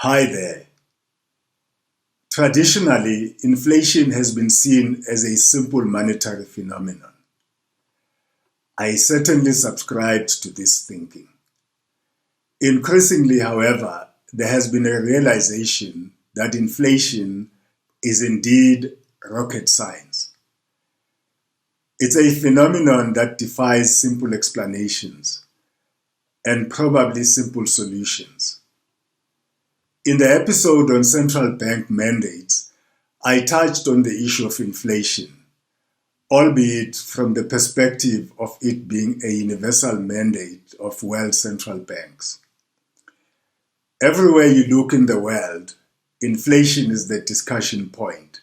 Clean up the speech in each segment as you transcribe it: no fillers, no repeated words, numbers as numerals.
Hi there. Traditionally, inflation has been seen as a simple monetary phenomenon. I certainly subscribed to this thinking. Increasingly, however, there has been a realization that inflation is indeed rocket science. It's a phenomenon that defies simple explanations and probably simple solutions. In the episode on central bank mandates, I touched on the issue of inflation, albeit from the perspective of it being a universal mandate of world central banks. Everywhere you look in the world, inflation is the discussion point,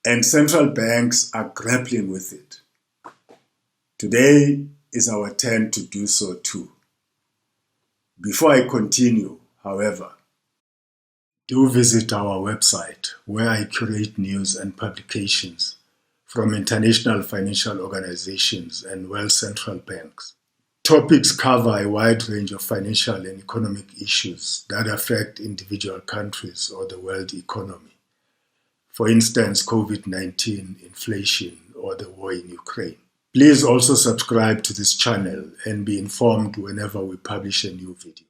and central banks are grappling with it. Today is our turn to do so too. Before I continue, however, do visit our website where I curate news and publications from international financial organizations and world central banks. Topics cover a wide range of financial and economic issues that affect individual countries or the world economy. For instance, COVID-19, inflation, or the war in Ukraine. Please also subscribe to this channel and be informed whenever we publish a new video.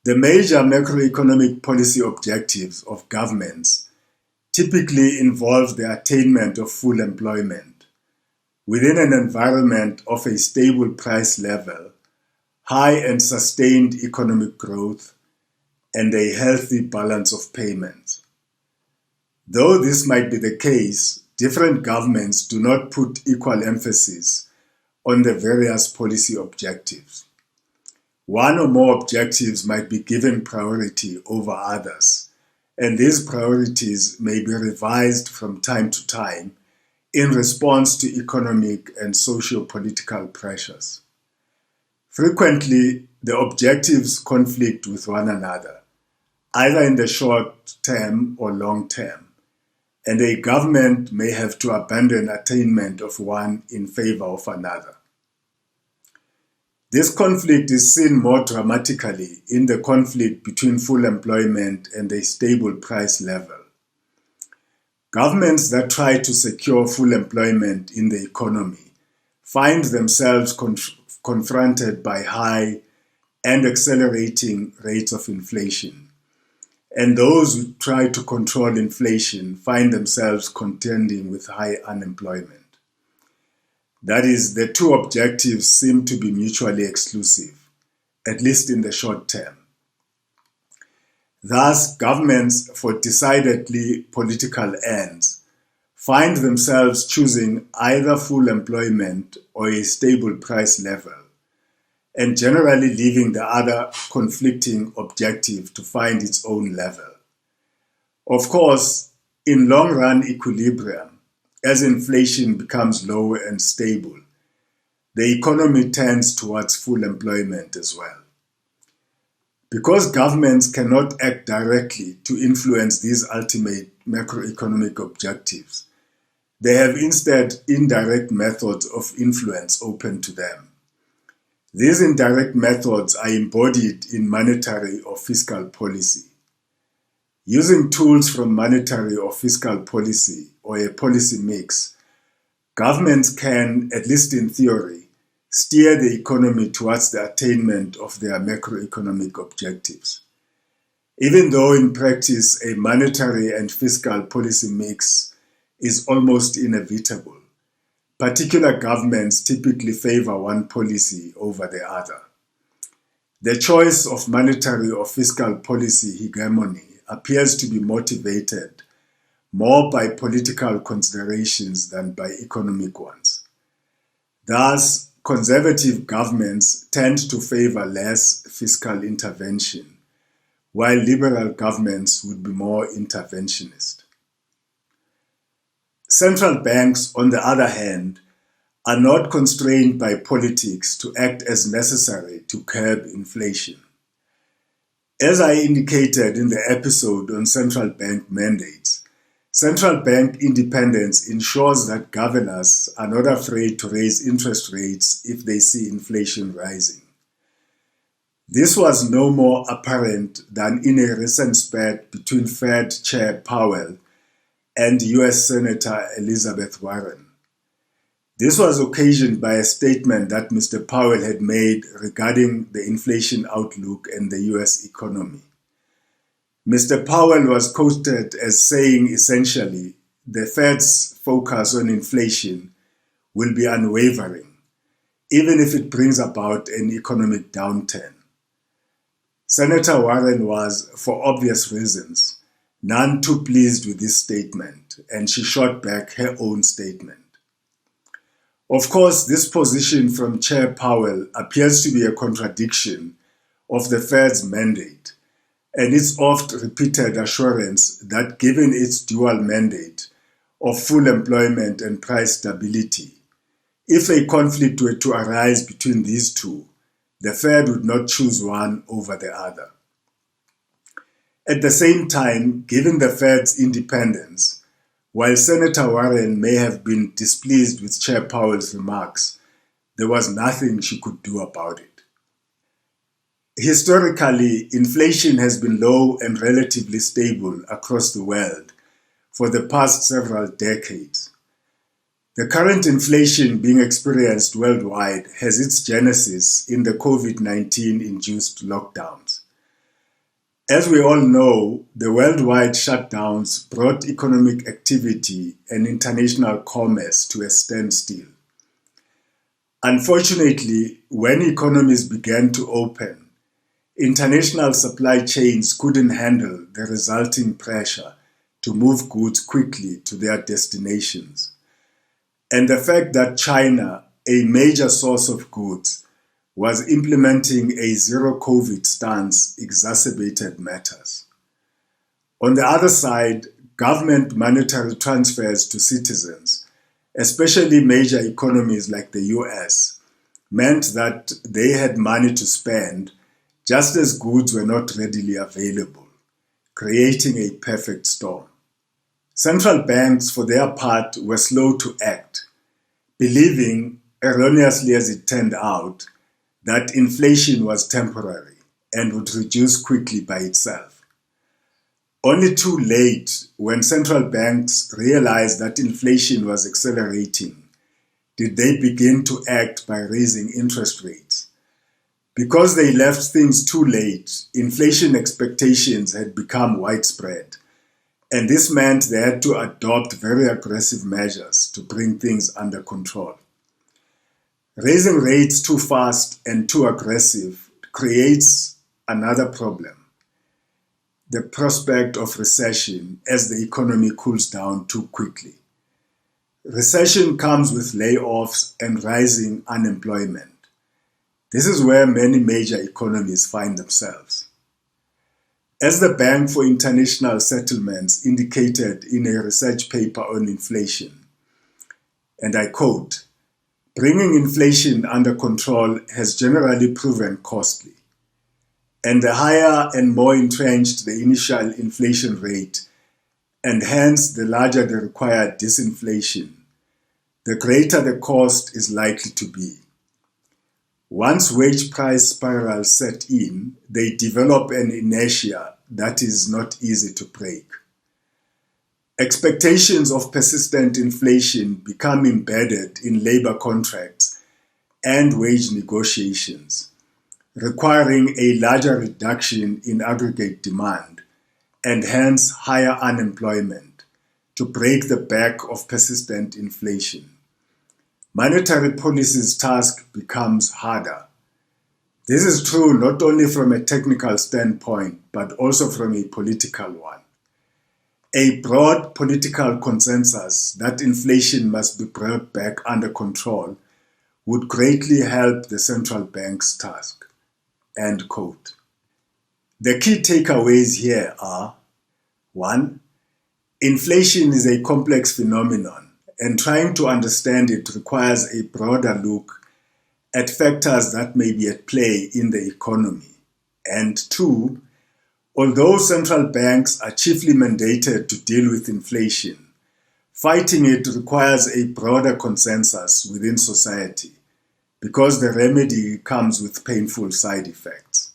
The major macroeconomic policy objectives of governments typically involve the attainment of full employment within an environment of a stable price level, high and sustained economic growth, and a healthy balance of payments. Though this might be the case, different governments do not put equal emphasis on the various policy objectives. One or more objectives might be given priority over others, and these priorities may be revised from time to time in response to economic and socio-political pressures. Frequently, the objectives conflict with one another, either in the short term or long term, and a government may have to abandon attainment of one in favor of another. This conflict is seen more dramatically in the conflict between full employment and a stable price level. Governments that try to secure full employment in the economy find themselves confronted by high and accelerating rates of inflation, and those who try to control inflation find themselves contending with high unemployment. That is, the two objectives seem to be mutually exclusive, at least in the short term. Thus, governments, for decidedly political ends, find themselves choosing either full employment or a stable price level, and generally leaving the other conflicting objective to find its own level. Of course, in long-run equilibrium, as inflation becomes low and stable, the economy tends towards full employment as well. Because governments cannot act directly to influence these ultimate macroeconomic objectives, they have instead indirect methods of influence open to them. These indirect methods are embodied in monetary or fiscal policy. Using tools from monetary or fiscal policy or a policy mix, governments can, at least in theory, steer the economy towards the attainment of their macroeconomic objectives. Even though in practice a monetary and fiscal policy mix is almost inevitable, particular governments typically favor one policy over the other. The choice of monetary or fiscal policy hegemony appears to be motivated more by political considerations than by economic ones. Thus, conservative governments tend to favor less fiscal intervention, while liberal governments would be more interventionist. Central banks, on the other hand, are not constrained by politics to act as necessary to curb inflation. As I indicated in the episode on central bank mandates, central bank independence ensures that governors are not afraid to raise interest rates if they see inflation rising. This was no more apparent than in a recent spat between Fed Chair Powell and US Senator Elizabeth Warren. This was occasioned by a statement that Mr. Powell had made regarding the inflation outlook and the US economy. Mr. Powell was quoted as saying essentially, the Fed's focus on inflation will be unwavering, even if it brings about an economic downturn. Senator Warren was, for obvious reasons, none too pleased with this statement, and she shot back her own statement. Of course, this position from Chair Powell appears to be a contradiction of the Fed's mandate and its oft-repeated assurance that given its dual mandate of full employment and price stability, if a conflict were to arise between these two, the Fed would not choose one over the other. At the same time, given the Fed's independence, while Senator Warren may have been displeased with Chair Powell's remarks, there was nothing she could do about it. Historically, inflation has been low and relatively stable across the world for the past several decades. The current inflation being experienced worldwide has its genesis in the COVID-19 induced lockdowns. As we all know, the worldwide shutdowns brought economic activity and international commerce to a standstill. Unfortunately, when economies began to open, international supply chains couldn't handle the resulting pressure to move goods quickly to their destinations. And the fact that China, a major source of goods, was implementing a zero-COVID stance exacerbated matters. On the other side, government monetary transfers to citizens, especially major economies like the US, meant that they had money to spend just as goods were not readily available, creating a perfect storm. Central banks, for their part, were slow to act, believing, erroneously as it turned out, that inflation was temporary and would reduce quickly by itself. Only too late, when central banks realized that inflation was accelerating, did they begin to act by raising interest rates. Because they left things too late, inflation expectations had become widespread, and this meant they had to adopt very aggressive measures to bring things under control. Raising rates too fast and too aggressive creates another problem: the prospect of recession as the economy cools down too quickly. Recession comes with layoffs and rising unemployment. This is where many major economies find themselves. As the Bank for International Settlements indicated in a research paper on inflation, and I quote, "Bringing inflation under control has generally proven costly, and the higher and more entrenched the initial inflation rate, and hence the larger the required disinflation, the greater the cost is likely to be. Once wage price spirals set in, they develop an inertia that is not easy to break. Expectations of persistent inflation become embedded in labor contracts and wage negotiations, requiring a larger reduction in aggregate demand and hence higher unemployment to break the back of persistent inflation. Monetary policy's task becomes harder. This is true not only from a technical standpoint, but also from a political one. A broad political consensus that inflation must be brought back under control would greatly help the central bank's task." End quote. The key takeaways here are: 1. Inflation is a complex phenomenon, and trying to understand it requires a broader look at factors that may be at play in the economy. And 2, although central banks are chiefly mandated to deal with inflation, fighting it requires a broader consensus within society, because the remedy comes with painful side effects.